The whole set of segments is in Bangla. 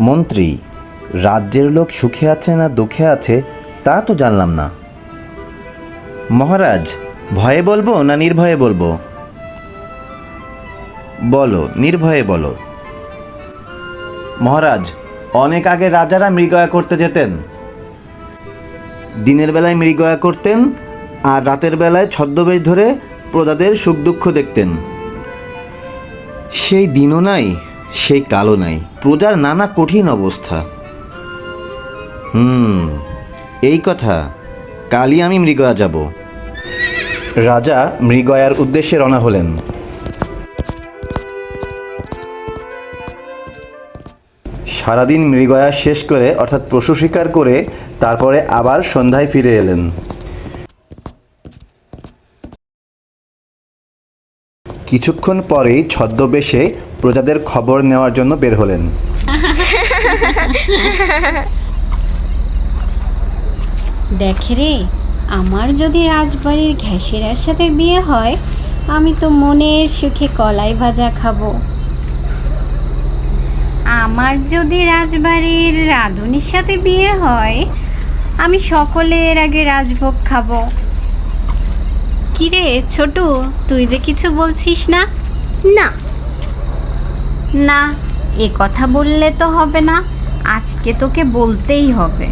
মন্ত্রী, রাজ্যের লোক সুখে আছে না দুঃখে আছে তা তো জানলাম না। মহারাজ, ভয়ে বলবো না নির্ভয়ে বলবো? বলো, নির্ভয়ে বলো। মহারাজ, অনেক আগে রাজারা মৃগয়া করতে যেতেন। দিনের বেলায় মৃগয়া করতেন আর রাতের বেলায় ছদ্মবেশ ধরে প্রজাদের সুখ দুঃখ দেখতেন। সেই দিনও নাই, সেই কালও নাই, প্রজার নানা কঠিন অবস্থা। এই কথা, কালই আমি মৃগয়া যাব। রাজা মৃগয়ার উদ্দেশ্যে রওনা হলেন। সারাদিন মৃগয়া শেষ করে অর্থাৎ পশু শিকার করে তারপরে আবার সন্ধ্যায় ফিরে এলেন। কিছুক্ষণ পরেই ছদ্মবেশে প্রজাদের খবর নেওয়ার জন্য বের হলেন। দেখে রে, আমার যদি রাজবাড়ির ঘ্যাসেরার সাথে বিয়ে হয়, আমি তো মনের সুখে কলাই ভাজা খাবো। আমার যদি রাজবাড়ির রাঁধুনির সাথে বিয়ে হয়, আমি সকলের আগে রাজভোগ খাবো। কিরে ছোটু, তুই যে কিছু বলছিস না? না না, এ কথা বললে তো হবে না, আজকে তোকে বলতেই হবে।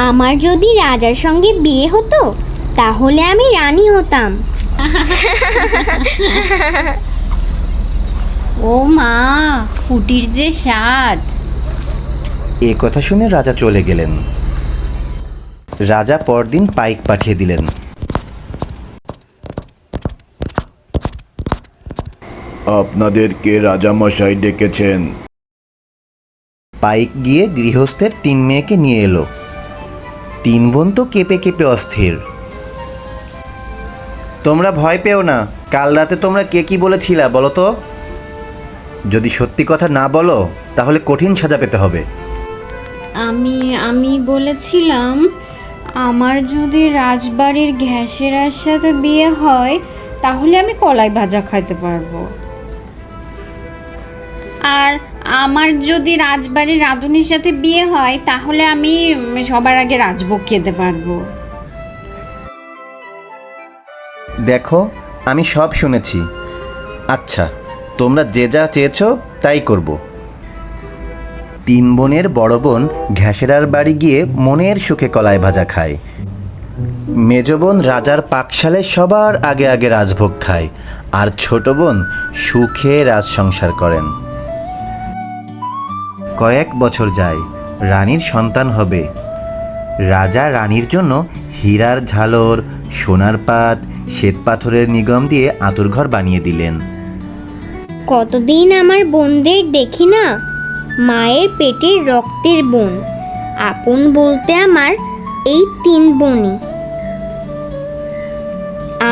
আমার যদি রাজার সঙ্গে বিয়ে হতো তাহলে আমি রানী হতাম। ও মা, কুটির যে স্বাদ! এ কথা শুনে রাজা চলে গেলেন। রাজা পরদিন পাইক পাঠিয়ে দিলেন। আপনাদেরকে রাজামশাই ডেকেছেন। পাইক গিয়ে গৃহস্থের 3 মেয়েকে নিয়ে এলো। 3 বোন তো কেঁপে কেঁপে অস্থির। তোমরা ভয় পেও না, কাল রাতে তোমরা কে কি বলেছিলা বলো তো? যদি সত্যি কথা না বলো তাহলে কঠিন সাজা পেতে হবে। আমি বলেছিলাম, আমার যদি রাজবাড়ির ঘ্যাসেরার সাথে বিয়ে হয় তাহলে আমি কলাই ভাজা খাইতে পারবো, আর আমার যদি রাজবাড়ির রাঁধুনির সাথে বিয়ে হয় তাহলে আমি সবার আগে রাজভোগ খেতে পারবো। দেখো, আমি সব শুনেছি। আচ্ছা, তোমরা যে যা চেয়েছো তাই করব। 3 বোনের বড় বোন ঘ্যাসেরার বাড়ি গিয়ে মনের সুখে কলাই ভাজা খায়। মেজ বোন রাজার পাকশালে সবার আগে আগে রাজভোগ খায়, আর ছোট বোন সুখে রাজ সংসার করেন। কয়েক বছর যায়, রানীর সন্তান হবে। রাজা রানীর জন্য হীরার ঝালর, সোনার পাত, শ্বেত পাথরের নিগম দিয়ে আঁতুড়ঘর বানিয়ে দিলেন। কতদিন আমার বোনদের দেখি না, মায়ের পেটের রক্তের বোন। আপন বলতে আমার এই 3 বোনই।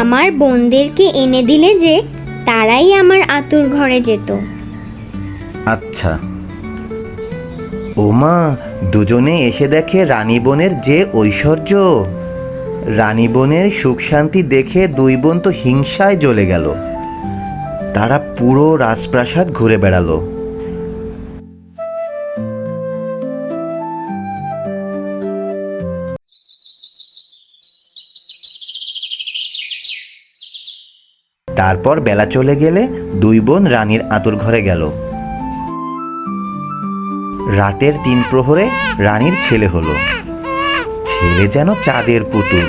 আমার বোনদেরকে এনে দিলে যে তারাই আমার আতুর ঘরে যেত। আচ্ছা। ওমা, দুজনে এসে দেখে রানী বোনের যে ঐশ্বর্য! রানী বোনের সুখ শান্তি দেখে 2 বোন তো হিংসায় জ্বলে গেল। তারা পুরো রাজপ্রাসাদ ঘুরে বেড়ালো। তারপর বেলা চলে গেলে 2 বোন রানীর আঁতুড় ঘরে গেল। রাতের 3 প্রহরে রানীর ছেলে হলো। ছেলে যেন চাঁদের পুতুল।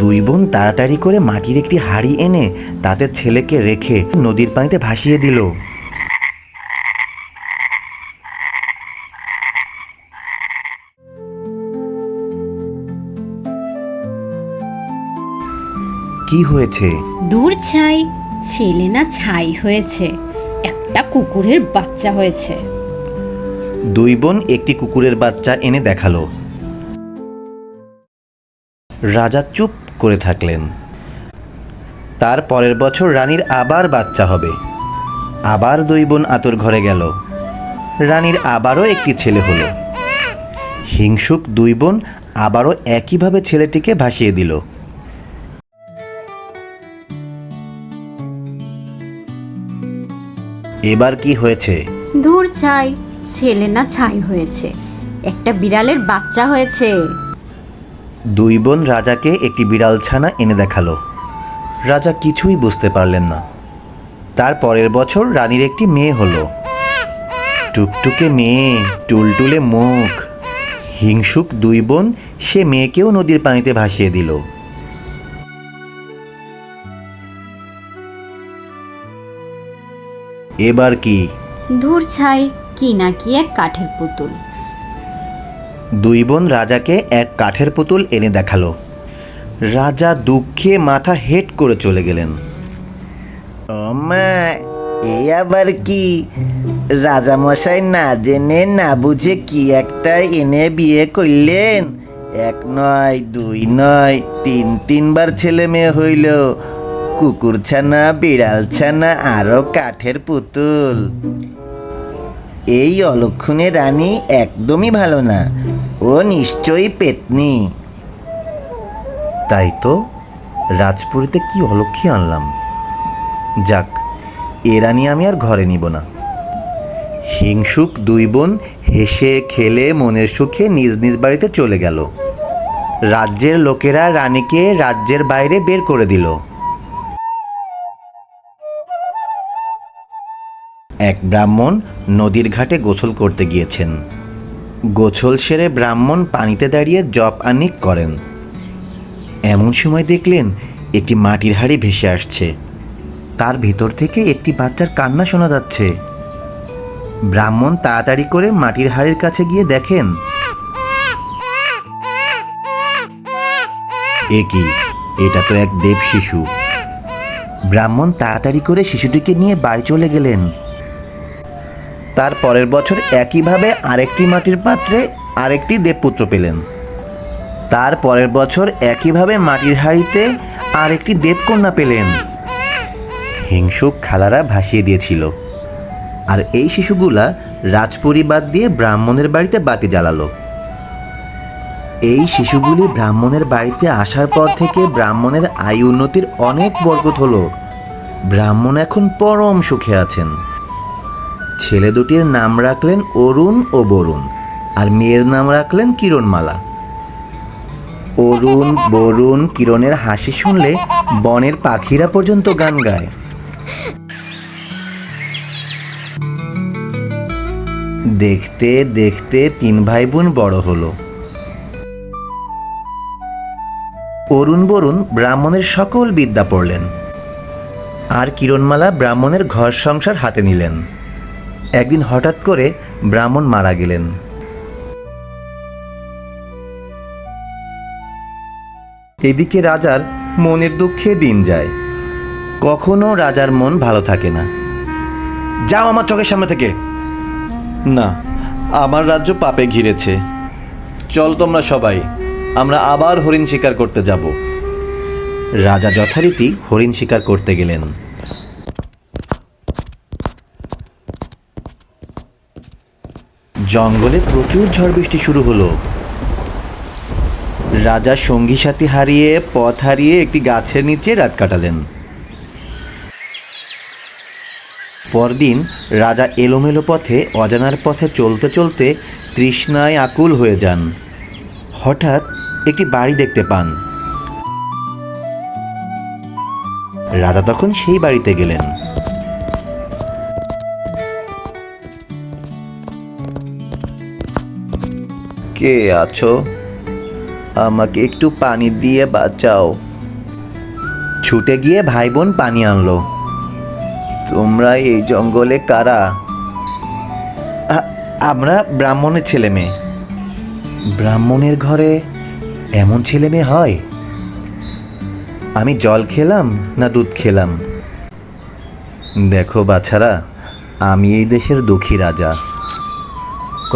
2 বোন তাড়াতাড়ি করে মাটির একটি হাঁড়ি এনে তাতে ছেলেকে রেখে নদীর পানিতে ভাসিয়ে দিল। কি হয়েছে? দূর ছাই, ছেলে না ছাই হয়েছে, একটা কুকুরের বাচ্চা হয়েছে। 2 বোন একটি কুকুরের বাচ্চা এনে দেখালো। রাজা চুপ করে থাকলেন। তার পরের বছর রানীর আবার বাচ্চা হবে। আবার 2 বোন আঁতুড় ঘরে গেল। রানীর আবারও একটি ছেলে হলো। হিংসুক 2 বোন আবারও একইভাবে ছেলেটিকে ভাসিয়ে দিল। এবার কি হয়েছে ধুর ছাই, ছেলে না ছাই হয়েছে, একটা বিড়ালের বাচ্চা হয়েছে। দুই বোন রাজাকে একটি বিড়াল ছানা এনে দেখালো। রাজা কিছুই বুঝতে পারলেন না। তার পরের বছর রানীর একটি মেয়ে হলো। টুকটুকে মেয়ে, টুলটুলে মুখ। হিংসুক দুই বোন সে মেয়েকেও নদীর পানিতে ভাসিয়ে দিল। এবার কি? ধুর ছাই, কি না কি এক কাঠের পুতুল। দুই বোন রাজাকে এক কাঠের পুতুল এনে দেখালো। রাজা দুঃখে মাথা হেট করে চলে গেলেন। মা, এই আবার কি? রাজামশাই না জেনে না বুঝে কি একটা এনে বিয়ে করলেন। এক নয়, দুই নয়, তিনবার ছেলে মেয়ে হইল। কুকুর ছানা, বিড়াল ছানা, আরো কাঠের পুতুল। এই অলক্ষণে রানী একদমই ভালো না, ও নিশ্চয়ই পেতনি। তাই তো, রাজপুরীতে কি অলক্ষী আনলাম। যাক, এ রানী আমি আর ঘরে নিব না। হিংসুক দুই বোন হেসে খেলে মনের সুখে নিজ নিজ বাড়িতে চলে গেল। রাজ্যের লোকেরা রানীকে রাজ্যের বাইরে বের করে দিল। এক ব্রাহ্মণ নদীর ঘাটে গোসল করতে গিয়েছেন। গোসল সেরে ব্রাহ্মণ পানিতে দাঁড়িয়ে জপ আহ্নিক করেন। এমন সময় দেখলেন একটি মাটির হাঁড়ি ভেসে আসছে। তার ভেতর থেকে একটি বাচ্চার কান্না শোনা যাচ্ছে। ব্রাহ্মণ তাড়াতাড়ি করে মাটির হাঁড়ির কাছে গিয়ে দেখেন, এ কি, এটা তো এক দেব শিশু। ব্রাহ্মণ তাড়াতাড়ি করে শিশুটিকে নিয়ে বাড়ি চলে গেলেন। তার পরের বছর একইভাবে আরেকটি মাটির পাত্রে আরেকটি দেবপুত্র পেলেন। তার পরের বছর একইভাবে মাটির হাঁড়িতে আরেকটি দেবকন্যা পেলেন। হিংসুক খালারা ভাসিয়ে দিয়েছিল। আর এই শিশুগুলা রাজপরিবার দিয়ে ব্রাহ্মণের বাড়িতে বাতি জ্বালালো। এই শিশুগুলি ব্রাহ্মণের বাড়িতে আসার পর থেকে ব্রাহ্মণের আয় উন্নতির অনেক বরকত হলো। ব্রাহ্মণ এখন পরম সুখে আছেন। ছেলে দুটির নাম রাখলেন অরুণ ও বরুণ, আর মেয়ের নাম রাখলেন কিরণমালা। অরুণ, বরুণ, কিরণের হাসি শুনলে বনের পাখিরা পর্যন্ত গান গায়। দেখতে দেখতে তিন ভাই বোন বড় হলো। অরুণ বরুণ ব্রাহ্মণের সকল বিদ্যা পড়লেন, আর কিরণমালা ব্রাহ্মণের ঘর সংসার হাতে নিলেন। একদিন হঠাৎ করে ব্রাহ্মণ মারা গেলেন। এদিকে রাজার মনের দুঃখে দিন যায়। কখনো রাজার মন ভালো থাকে না। যাও আমার চোখের সামনে থেকে। না, আমার রাজ্য পাপে ঘিরেছে। চল তোমরা সবাই, আমরা আবার হরিণ শিকার করতে যাব। রাজা যথারীতি হরিণ শিকার করতে গেলেন। জঙ্গলে প্রচুর ঝড় বৃষ্টি শুরু হলো। রাজা সঙ্গী সাথী হারিয়ে, পথ হারিয়ে একটি গাছের নিচে রাত কাটালেন। পরদিন রাজা এলোমেলো পথে, অজানার পথে চলতে চলতে তৃষ্ণায় আকুল হয়ে যান। হঠাৎ একটি বাড়ি দেখতে পান। রাজা তখন সেই বাড়িতে গেলেন। কে আছো? আমাকে একটু পানি দিয়ে বাঁচাও। ছুটে গিয়ে ভাই বোন পানি আনলো। তোমরা এই জঙ্গলে কারা? আমরা ব্রাহ্মণের ছেলে মেয়ে। ব্রাহ্মণের ঘরে এমন ছেলে মেয়ে হয়? আমি জল খেলাম না দুধ খেলাম? দেখো বাছারা, আমি এই দেশের দুঃখী রাজা।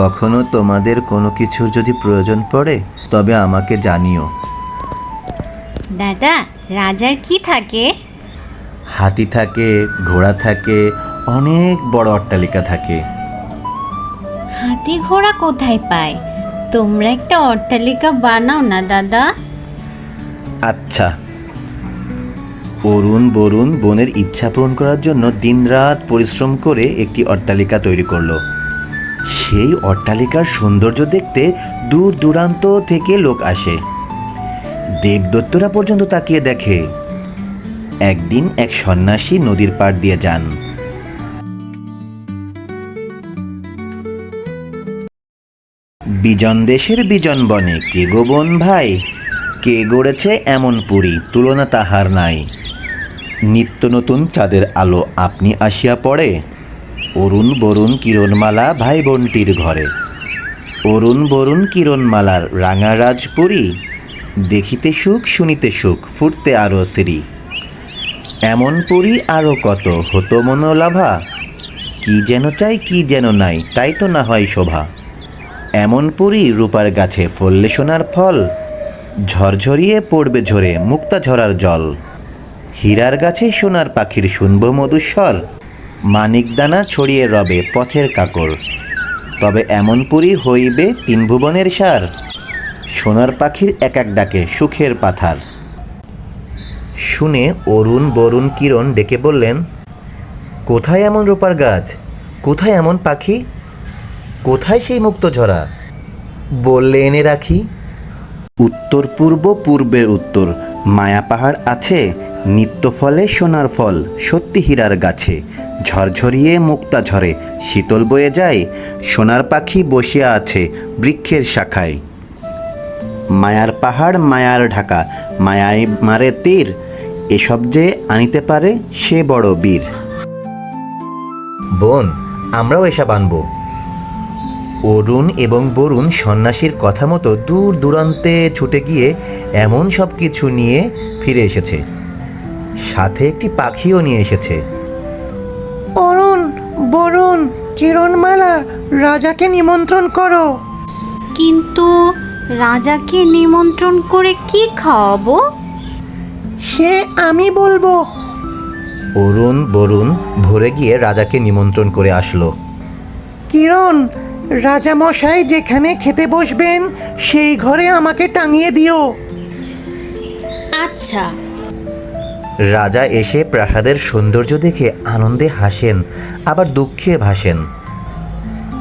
কখনো তোমাদের কোনো কিছুর যদি প্রয়োজন পড়ে তবে আমাকে জানিও। দাদা, রাজার কি থাকে? হাতি থাকে, ঘোড়া থাকে, অনেক বড় অট্টালিকা থাকে। হাতি ঘোড়া কোথায় পায়? তোমরা একটা অট্টালিকা বানাও না দাদা। আচ্ছা, অরুণ বরুণ বনের ইচ্ছা পূরণ করার জন্য দিনরাত পরিশ্রম করে একটি অট্টালিকা তৈরি করলো। সেই অট্টালিকার সৌন্দর্য দেখতে দূর দূরান্ত থেকে লোক আসে। দেবদত্তরা পর্যন্ত তাকিয়ে দেখে। একদিন এক সন্ন্যাসী নদীর পাড় দিয়ে যান। বিজন দেশের বিজন বনে কে গো বন ভাই, কে গড়েছে এমন পুরী, তুলনা তাহার নাই। নিত্য নতুন চাঁদের আলো আপনি আসিয়া পড়ে, অরুণ বরুণ কিরণমালা ভাই বোনটির ঘরে। অরুণ বরুণ কিরণমালার রাঙা রাজপুরী, দেখিতে সুখ শুনিতে সুখ ফুটতে আরো শ্রী। এমন পুরী আরো কত হতো মনোলাভা, কি যেন চাই কি যেন নাই তাই তো না হয় শোভা। এমন পুরী রূপার গাছে ফললে সোনার ফল, ঝরঝরিয়ে পড়বে ঝরে মুক্তা ঝরার জল। হীরার গাছে সোনার পাখির শুনব মধুস্বর, মানিকদানা ছড়িয়ে রবে পথের কাকড়। তবে এমন পুরী হইবে তিন ভুবনের সার, সোনার পাখির এক এক ডাকে সুখের পাথার। শুনে অরুণ বরুণ কিরণ ডেকে বললেন, কোথায় এমন রূপার গাছ, কোথায় এমন পাখি, কোথায় সেই মুক্ত ঝরা, বললে এনে রাখি। উত্তর পূর্ব পূর্বের উত্তর মায়া পাহাড় আছে, নিত্য ফলে সোনার ফল সত্যি হীরার গাছে। ঝরঝরিয়ে মুক্তা ঝরে শীতল বয়ে যায়, সোনার পাখি বসিয়া আছে বৃক্ষের শাখায়। মায়ার পাহাড় মায়ার ঢাকা, মায়ায় মারে তীর, এসব যে আনিতে পারে সে বড় বীর। বোন, আমরাও এসব আনব। অরুণ এবং বরুণ সন্ন্যাসীর কথা মতো দূর দূরান্তে ছুটে গিয়ে এমন সব কিছু নিয়ে ফিরে এসেছে। সাথে একটি পাখিও নিয়ে এসেছে। অরুণ বরুণ কিরণমালা, রাজাকে নিমন্ত্রণ করো। কিন্তু রাজাকে নিমন্ত্রণ করে কি খাওয়াবো? সে আমি বলবো। অরুণ বরুণ ভোরে গিয়ে রাজাকে নিমন্ত্রণ করে আসলো। কিরণ, রাজামশাই যেখানে খেতে বসবেন সেই ঘরে আমাকে টাঙিয়ে দিও। আচ্ছা। রাজা এসে প্রাসাদের সৌন্দর্য দেখে আনন্দে হাসেন, আবার দুঃখে ভাসেন।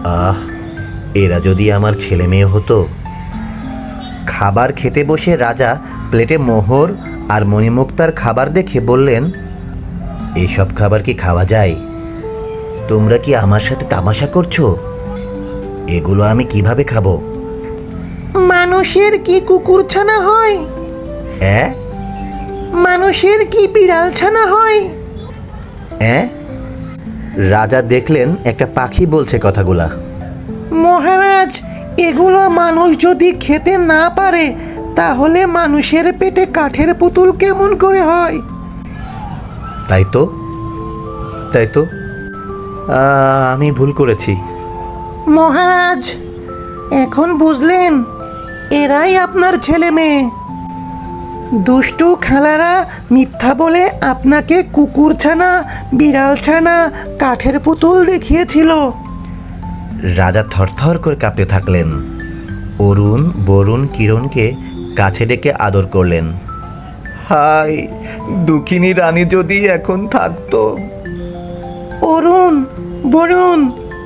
আহ, এরা যদি আমার ছেলে মেয়ে হতো। খাবার খেতে বসে রাজা প্লেটে মোহর আর মণিমুক্তার খাবার দেখে বললেন, এইসব খাবার কি খাওয়া যায়? তোমরা কি আমার সাথে তামাশা করছো? এগুলো আমি কিভাবে খাবো? মানুষের কি কুকুর ছানা হয়? হ্যাঁ? মানুষের কি বিড়াল ছানা হয়? হ্যাঁ? রাজা দেখলেন একটা পাখি বলছে কথাগুলা। মহারাজ, এগুলো মানুষ যদি খেতে না পারে তাহলে মানুষের পেটে কাঠের পুতুল কেমন করে হয়? তাই তো, তাই তো, আমি ভুল করেছি। মহারাজ, এখন বুঝলেন এরাই আপনার ছেলে মেয়ে। দুষ্টু খালারা মিথ্যা বলে আপনাকে কুকুর ছানা, বিড়াল ছানা, কাঠের পুতুল দেখিয়েছিল। রাজা থরথর করে কাঁপতে থাকলেন। অরুণ বরুণ কিরণকে কাছে ডেকে আদর করলেন। হায়, দুঃখিনী রানী যদি এখন থাকতো। অরুণ বরুণ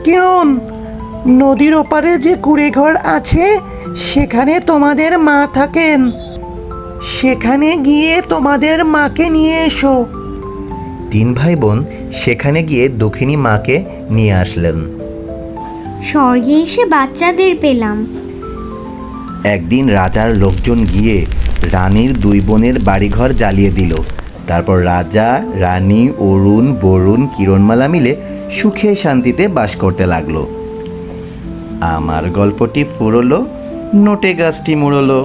কিরণ, নদীর ওপারে যে কুঁড়ে ঘর আছে সেখানে তোমাদের মা থাকেন। সেখানে গিয়ে তোমাদের মাকে নিয়ে এসো। তিন ভাই বোন সেখানে গিয়ে দক্ষিণী মাকে নিয়ে আসলেন। স্বর্গে এসে বাচ্চাদের পেলাম। একদিন রাজার লোকজন গিয়ে রানীর দুই বোনের বাড়িঘর জ্বালিয়ে দিল। তারপর রাজা রানী অরুণ বরুণ কিরণমালা মিলে সুখে শান্তিতে বাস করতে লাগলো। আমার গল্পটি ফুরলো, নোটে গাছটি মুড়লো।